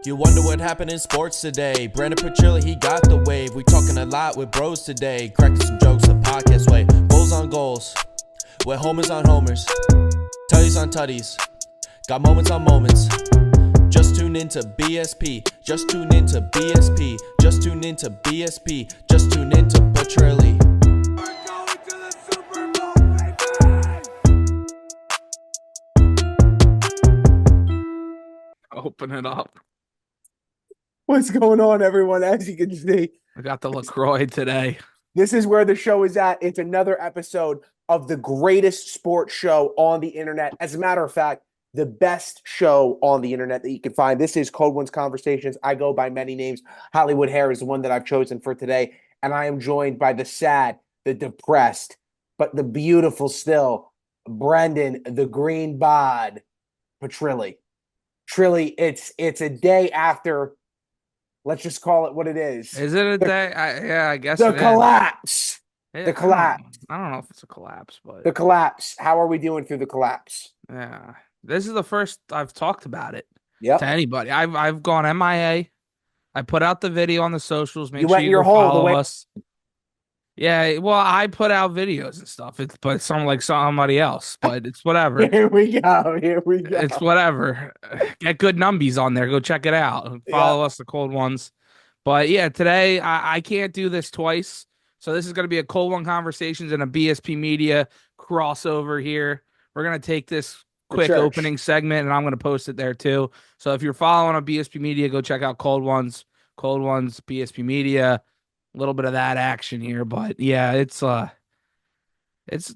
You wonder what happened in sports today. Brandon Petrilli, he got the wave. We talking a lot with bros today. Cracking some jokes the podcast way. Goals on goals. With homers on homers. Tutties on tutties. Got moments on moments. Just tune into BSP. Just tune into BSP. Just tune into BSP. Just tune into Petrilli. We're going to the Super Bowl, baby! Open it up. What's going on, everyone? As you can see, I got the LaCroix today. this is where the show is at. It's another episode of the greatest sports show on the internet. As a matter of fact, the best show on the internet that you can find. This is Code One's Conversations. I go by many names. Hollywood Hair is the one that I've chosen for today. And I am joined by the sad, the depressed, but the beautiful still, Brendan, the green bod, Petrilli. Trilly, it's a day after. Let's just call it what it is. Is it a day? I guess The it is. collapse. The collapse. I don't know if it's a collapse, but The collapse. How are we doing through the collapse? yeah, this is the first I've talked about it Yep. to anybody. I've gone MIA. I put out the video on the socials. Make You sure went in you your go hole the follow way- us. Yeah, well, I put out videos and stuff. But it's somebody else. But it's whatever. Here we go. Here we go. It's whatever. Get good numbies on there. Go check it out. Follow us, the cold ones. But yeah, today I can't do this twice. So this is going to be a Cold One Conversations and a BSP Media crossover here. We're going to take this quick church. opening segment and I'm going to post it there too. So if you're following on BSP Media, go check out Cold Ones, BSP Media. A little bit of that action here. But yeah, it's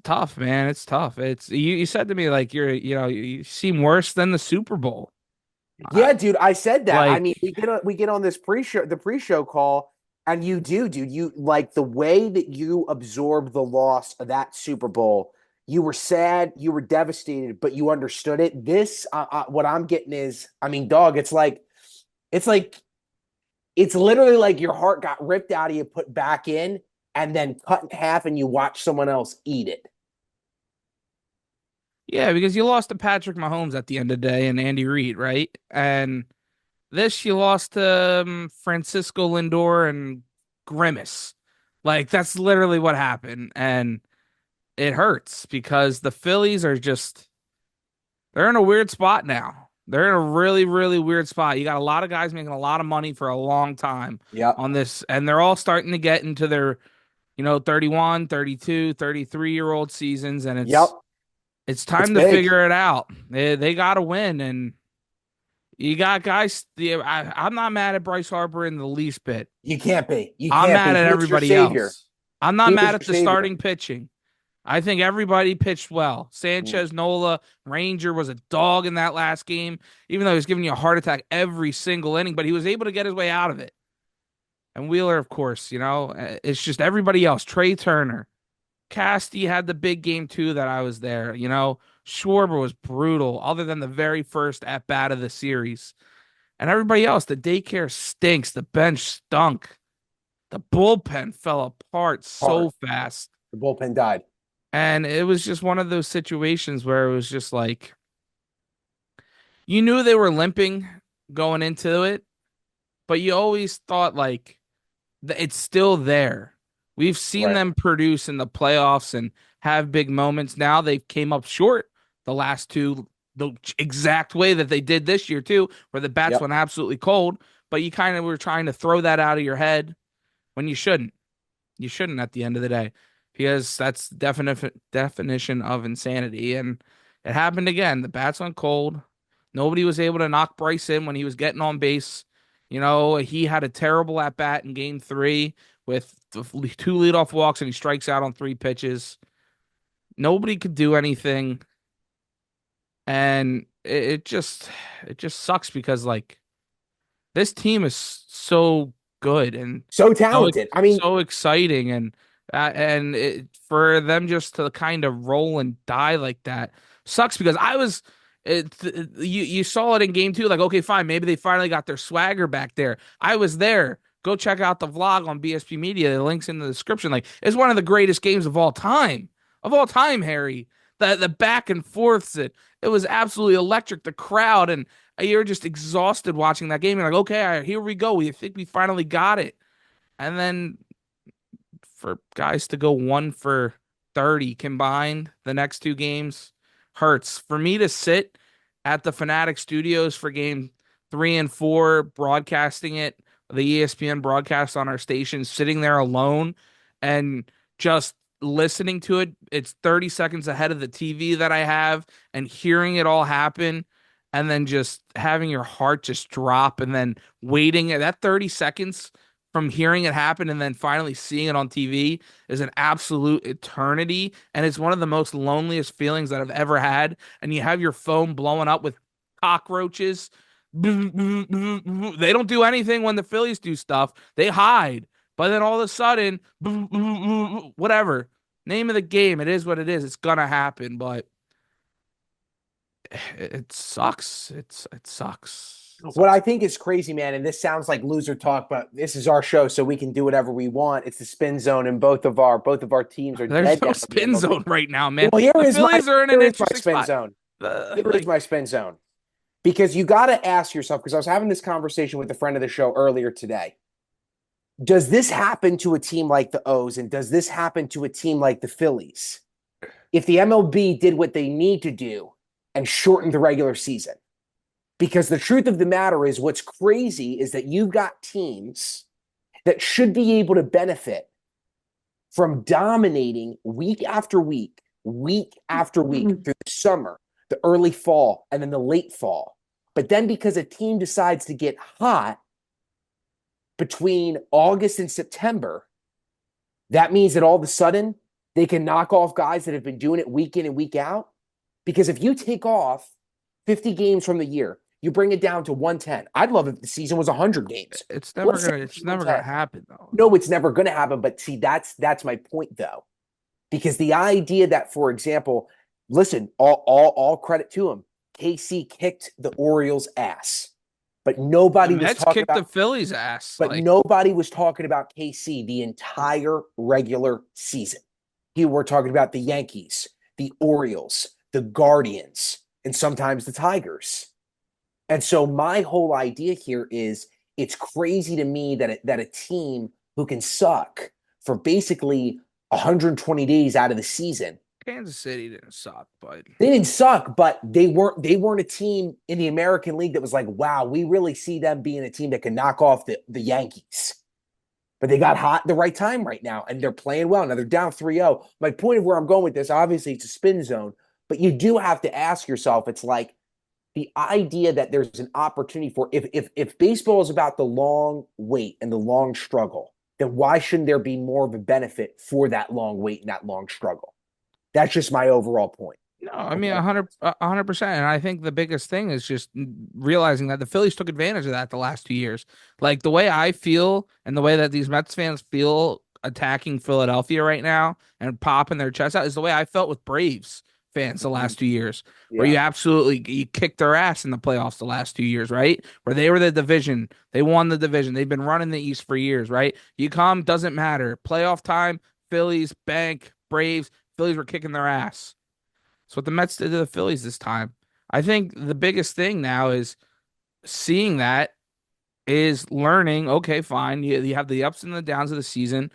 tough, man. It's tough. It's you said to me like you seem worse than the Super Bowl. Yeah, dude, I said that. I Like- mean, we get on this pre-show call, and you do, dude. You like the way that you absorbed the loss of that Super Bowl. You were sad, you were devastated, but you understood it. This, what I'm getting is, I mean, dog, it's literally like your heart got ripped out of you, put back in, and then cut in half, and you watch someone else eat it. Yeah, because you lost to Patrick Mahomes at the end of the day and Andy Reid, right? And this you lost to Francisco Lindor and Grimace. Like, that's literally what happened. And it hurts because the Phillies are they're in a weird spot now. They're in a really, really weird spot. You got a lot of guys making a lot of money for a long time on this, and they're all starting to get into their, 31, 32, 33-year-old seasons, and it's time It's to big. figure it out. They got to win, and you got guys. I'm not mad at Bryce Harper in the least bit. You can't be. You I'm can't mad be. at He was your everybody savior. else. I'm not He was mad your at the savior. starting pitching. I think everybody pitched well. Sanchez, Nola, Ranger was a dog in that last game, even though he was giving you a heart attack every single inning, but he was able to get his way out of it. And Wheeler, of course, it's just everybody else. Trey Turner. Casty had the big game too that I was there. Schwarber was brutal, other than the very first at bat of the series. And everybody else, the daycare stinks. The bench stunk. The bullpen fell apart so fast. The bullpen died. And it was just one of those situations where it was just like, you knew they were limping going into it, but you always thought like it's still there. We've seen Right. them produce in the playoffs and have big moments. Now they came up short the last two, the exact way that they did this year too, where the bats went absolutely cold, but you kind of were trying to throw that out of your head when you shouldn't. You shouldn't at the end of the day, because that's definition of insanity. And it happened again. The bats went cold. Nobody was able to knock Bryce in when he was getting on base. He had a terrible at bat in game 3 with the 2 leadoff walks, and he strikes out on 3 pitches. Nobody could do anything. And it just sucks because like this team is so good and So talented. so exciting, and for them just to kind of roll and die like that sucks, because you saw it in game 2, like, okay, fine, maybe they finally got their swagger back there. I was there. Go check out the vlog on BSP Media. The link's in the description. Like, it's one of the greatest games of all time, Harry. the back and forths. It was absolutely electric. The crowd, and you're just exhausted watching that game. You're like, okay, all right, here we go. We think we finally got it. And then for guys to go 1 for 30 combined the next two games hurts. For me to sit at the Fanatic Studios for game 3 and 4, broadcasting it, the ESPN broadcast on our station, sitting there alone and just listening to it. It's 30 seconds ahead of the TV that I have, and hearing it all happen, and then just having your heart just drop, and then waiting that 30 seconds from hearing it happen and then finally seeing it on TV is an absolute eternity. And it's one of the most loneliest feelings that I've ever had. And you have your phone blowing up with cockroaches. They don't do anything when the Phillies do stuff. They hide. But then all of a sudden, whatever. Name of the game. It is what it is. It's going to happen. But it sucks. It sucks. What I think is crazy, man, and this sounds like loser talk, but this is our show, so we can do whatever we want. It's the spin zone, and both of our teams are There's dead no down spin zone right now, man. Well, The Phillies are in an interesting spin spot. zone. Here is my spin zone. Because you got to ask yourself, because I was having this conversation with a friend of the show earlier today. Does this happen to a team like the O's, and does this happen to a team like the Phillies? If the MLB did what they need to do and shortened the regular season? Because the truth of the matter is, what's crazy is that you've got teams that should be able to benefit from dominating week after week after week through the summer, the early fall, and then the late fall. But then because a team decides to get hot between August and September, that means that all of a sudden they can knock off guys that have been doing it week in and week out. Because if you take off 50 games from the year, you bring it down to 110. I'd love if the season was 100 games. It's never gonna happen though. No, it's never gonna happen. But see, that's my point though. Because the idea that, for example, listen, all credit to him. KC kicked the Orioles' ass. But nobody was talking about the Phillies' ass. But nobody was talking about KC the entire regular season. Here we're talking about the Yankees, the Orioles, the Guardians, and sometimes the Tigers. And so my whole idea here is, it's crazy to me that a team who can suck for basically 120 days out of the season. Kansas City didn't suck, but they didn't suck, but they weren't a team in the American League that was like, wow, we really see them being a team that can knock off the Yankees. But they got hot at the right time right now, and they're playing well. Now they're down 3-0. My point of where I'm going with this, obviously it's a spin zone, but you do have to ask yourself, it's like, the idea that there's an opportunity for, if baseball is about the long wait and the long struggle, then why shouldn't there be more of a benefit for that long wait and that long struggle? That's just my overall point. No, I mean 100%. And I think the biggest thing is just realizing that the Phillies took advantage of that the last 2 years. Like the way I feel and the way that these Mets fans feel attacking Philadelphia right now and popping their chest out is the way I felt with Braves fans the last 2 years, where you kicked their ass in the playoffs the last 2 years, right? Where they were the division, they won the division, they've been running the East for years, right? You come, doesn't matter. Playoff time, Phillies, bank, Braves, Phillies were kicking their ass. That's what the Mets did to the Phillies this time. I think the biggest thing now is seeing that, is learning, okay, fine, you have the ups and the downs of the season,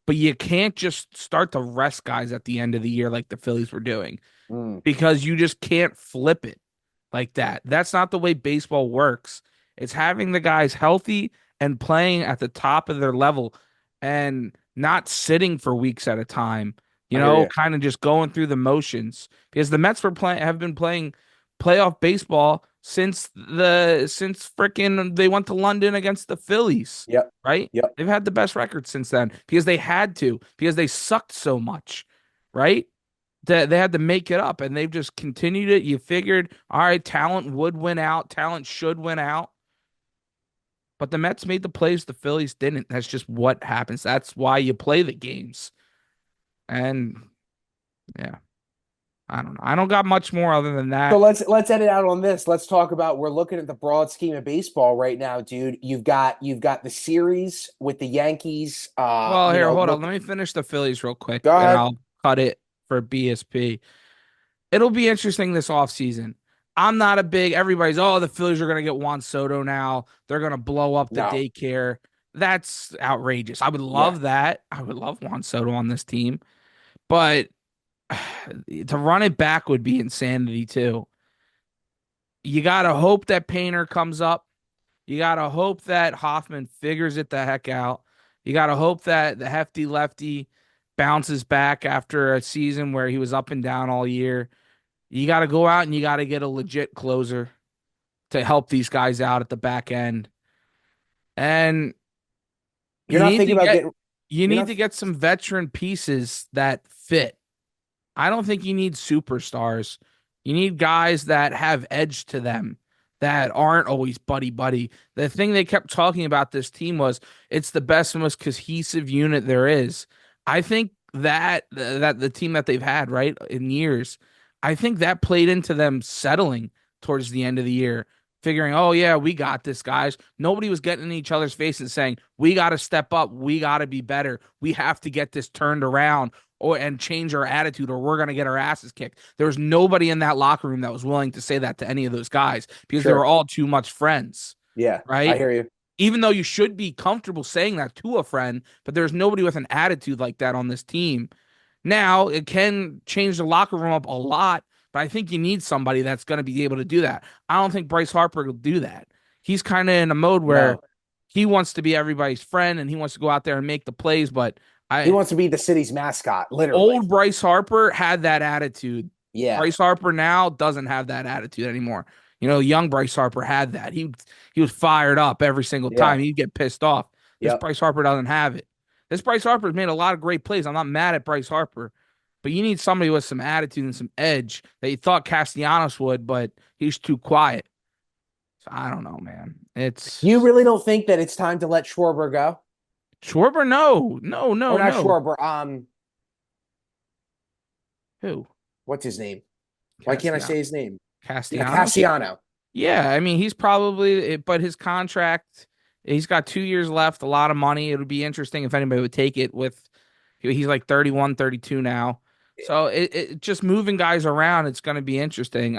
but you can't just start to rest guys at the end of the year like the Phillies were doing. Because you just can't flip it like that. That's not the way baseball works. It's having the guys healthy and playing at the top of their level and not sitting for weeks at a time, kind of just going through the motions. Because the Mets have been playing playoff baseball since freaking they went to London against the Phillies. Yep. Right? Yep. They've had the best record since then because they had to, because they sucked so much, right? They had to make it up, and they've just continued it. You figured, all right, talent would win out. Talent should win out. But the Mets made the plays, the Phillies didn't. That's just what happens. That's why you play the games. And, yeah, I don't know. I don't got much more other than that. So let's end it out on this. Let's talk about, we're looking at the broad scheme of baseball right now, dude. You've got the series with the Yankees. Hold on. Let me finish the Phillies real quick. Go ahead. And I'll cut it for BSP. It'll be interesting this offseason. I'm not a big everybody's the Phillies are gonna get Juan Soto now. They're gonna blow up the No. daycare. That's outrageous. I would Yeah. love that. I would love Juan Soto on this team. But to run it back would be insanity too. You gotta hope that Painter comes up. You gotta hope that Hoffman figures it the heck out. You gotta hope that the hefty lefty bounces back after a season where he was up and down all year. You got to go out and you got to get a legit closer to help these guys out at the back end. And You're you not need thinking to about get getting. you You're need not. to get some veteran pieces that fit. I don't think you need superstars. You need guys that have edge to them that aren't always buddy buddy. The thing they kept talking about this team was it's the best and most cohesive unit there is. I think that the team that they've had, right, in years, I think that played into them settling towards the end of the year, figuring, "Oh yeah, we got this, guys." Nobody was getting in each other's faces saying, "We got to step up. We got to be better. We have to get this turned around." And change our attitude, or we're gonna get our asses kicked. There was nobody in that locker room that was willing to say that to any of those guys because they were Sure. all too much friends, Yeah, I right? hear you. Even though you should be comfortable saying that to a friend, but there's nobody with an attitude like that on this team. Now it can change the locker room up a lot, but I think you need somebody that's going to be able to do that. I don't think Bryce Harper will do that. He's kind of in a mode where No, he wants to be everybody's friend and he wants to go out there and make the plays, but he I wants to be the city's mascot, literally. old Bryce Harper had that attitude. Yeah, Bryce Harper now doesn't have that attitude anymore. Young Bryce Harper had that. He was fired up every single yeah, time. He'd get pissed off. This yep. Bryce Harper doesn't have it. This Bryce Harper's made a lot of great plays. I'm not mad at Bryce Harper, but you need somebody with some attitude and some edge that you thought Castellanos would, but he's too quiet. So I don't know, man. You It's really don't think that it's time to let Schwarber go, Schwarber. No, no, or no, not no. Schwarber? Who? What's his name? Why can't I say his name? Yeah, Castellanos. Cassiano. Yeah, I mean, he's probably, but his contract, he's got 2 years left, a lot of money. It would be interesting if anybody would take it with, he's like 31, 32 now. So it just moving guys around, it's going to be interesting.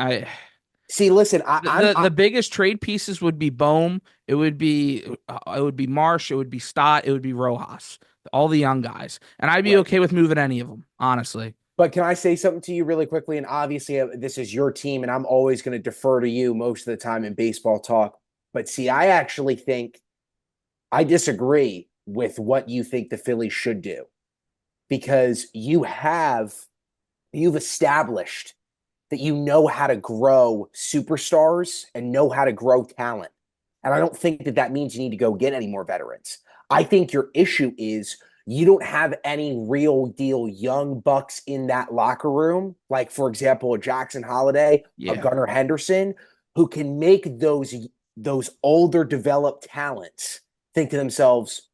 See, listen, The biggest trade pieces would be Bohm, it would be Marsh, it would be Stott, it would be Rojas, all the young guys, and I'd be Right. okay with moving any of them, honestly. But can I say something to you really quickly? And obviously, this is your team, and I'm always going to defer to you most of the time in baseball talk. But see, I actually think I disagree with what you think the Phillies should do because you've established that you know how to grow superstars and know how to grow talent. And I don't think that that means you need to go get any more veterans. I think your issue is you don't have any real deal young bucks in that locker room, like, for example, a Jackson Holiday, a Yeah. Gunnar Henderson, who can make those older developed talents think to themselves,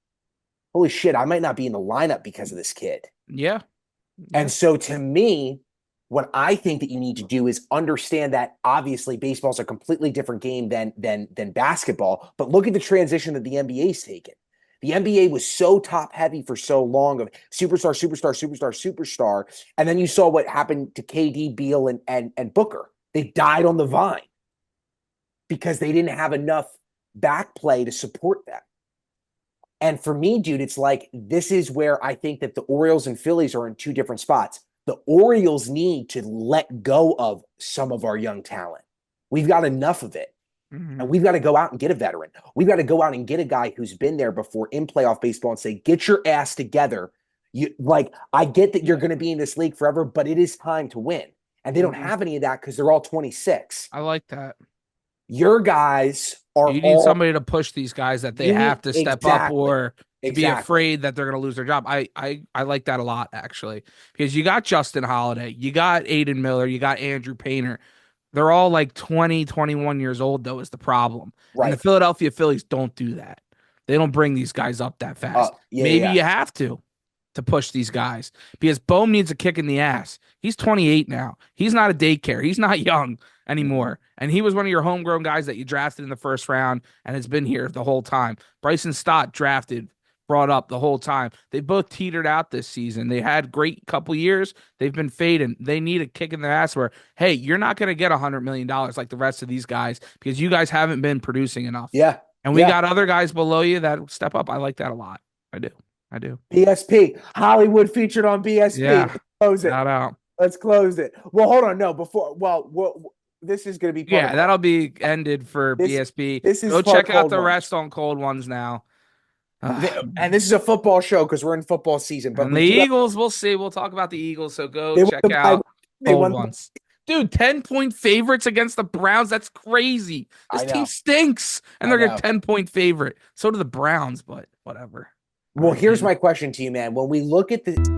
holy shit, I might not be in the lineup because of this kid. Yeah. And so to me, what I think that you need to do is understand that obviously baseball's a completely different game than basketball, but look at the transition that the NBA's taken. The NBA was so top heavy for so long of superstar, superstar, superstar, superstar. And then you saw what happened to KD, Beal, and Booker. They died on the vine because they didn't have enough back play to support them. And for me, dude, it's like this is where I think that the Orioles and Phillies are in two different spots. The Orioles need to let go of some of our young talent. We've got enough of it. Mhm. And we've got to go out and get a veteran. We've got to go out and get a guy who's been there before in playoff baseball and say, get your ass together. I get that you're going to be in this league forever, but it is time to win. And they don't Mhm. have any of that because they're all 26. I like that. Your guys are You need all somebody to push these guys that they You need- have to step up exactly. or to be Exactly. afraid that they're going to lose their job. I like that a lot, actually, because you got Justin Holiday, you got Aiden Miller, you got Andrew Painter. They're all like 20, 21 years old, though, is the problem. And the Right. Philadelphia Phillies don't do that. They don't bring these guys up that fast. Yeah, Maybe yeah. you have to push these guys because Bohm needs a kick in the ass. He's 28 now. He's not a daycare. He's not young anymore. And he was one of your homegrown guys that you drafted in the first round and has been here the whole time. Bryson Stott drafted brought up the whole time. They both teetered out this season. They had great couple years. They've been fading. They need a kick in the ass where, hey, you're not going to get $100 million like the rest of these guys because you guys haven't been producing enough. Yeah. And we got other guys below you that step up. I like that a lot. I do. BSP. Hollywood featured on BSP. Yeah. Let's close it. Shout out. Let's close it. Well, hold on. No, this is going to be part of that'll be ended for BSP. This is Go check out the ones. rest on cold ones now. And this is a football show because we're in football season. But and the Eagles, we'll see. We'll talk about the Eagles. So go check out they cold won ones. Dude, 10-point favorites against the Browns. That's crazy. This team stinks. And they're a 10-point favorite. So do the Browns, but whatever. Well, here's my question to you, man. When we look at the